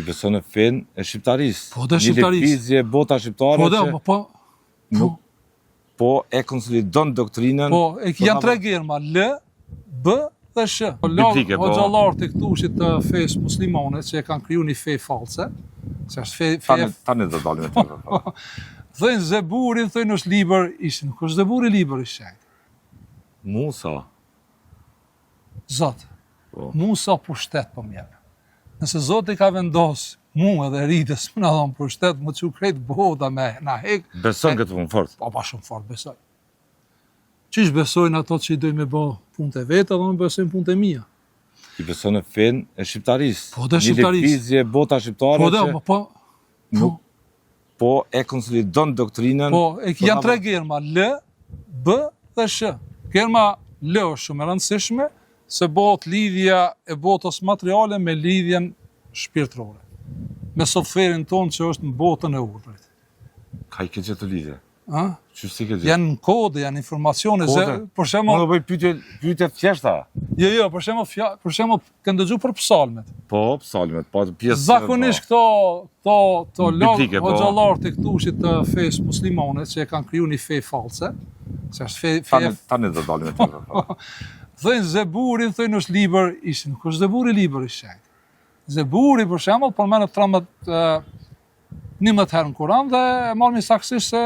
I beson në fen e shqiptarisë. Po, dhe shqiptarisë. Një lëvizje bota shqiptare që po e konsolidon doktrinën. Po, janë tre germa, L, B dhe Sh. Biblike, po. Hoxhallarët e këtushit të fesë muslimane që e kanë kriju një fe false, që është fe... Tani do dalim e të. Thëjnë Zeburin, thëjnë është liber, nuk është Zeburi liber i shenjtë. Musa. Zotë, Musa pushtet për mjepë. Nëse Zotë i ka vendosë mu edhe rritës më në dhonë pushtet, më që krejtë boda me na hekë. Beson këtë punë fort? Pa shumë fort besoj. Qish besojnë ato që i dojnë me bo punë të vetë, edhe me besojnë punë të mija. I beson në fen e shqiptarisë. Po, dhe shqiptarisë. Një lëvizje bota shqiptare që po e konsolidon doktrinën. Po, janë tre germa, L, B dhe Sh. Germa L është shumë e rëndësishme, se bëhet lidhja e botës materiale me lidhjen shpirtërore. Me softverin tonë që është në botën e urdhrit. Ka i ke gjithë të lidhje? Janë në kode, janë informacione. Për shembull, më do bëj pyetje thjeshta. Jo, për shembull, kanë dëgju për psalmet. Po, psalmet, po pjesë. Zakonisht këto hoxhallarët e këtushit të fesë muslimane që e kanë kriju një fe false, që është fe... Tani do dalim e të. Thëjnë Zeburin, thëjnë është liber, nuk është Zeburi liber i shenjtë. Zeburi, për shembull, përmenet 11 herë në Kur'an dhe e marrë një saksisht se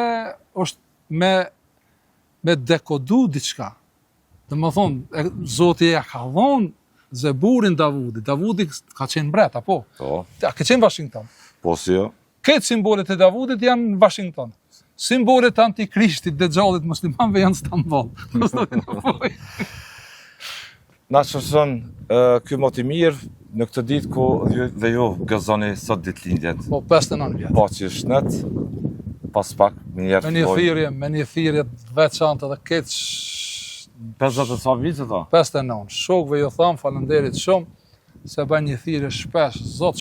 është me dekodu diçka. Dhe më thonë, Zoti ja ka dhonë Zeburin Davudit. Davudi ka qenë mbret, apo? Po. Ka qenë Washington. Po, si jo. Këtë simbolet e Davudit janë Washington. Simbolet antikrishtit dhe gjallit muslimanve janë Stamboll. Na shërson ky mot i mirë në këtë ditë ku dhe ju gëzoni sot ditëlindjet. Po, 59 vjetë. Po që shnet, pas pak, me një thirrje veçantë dhe keq. 50 sa vite ta? 59. Shokëve ju tham, falënderit shumë, se bëjnë një thirrje shpesh, Zot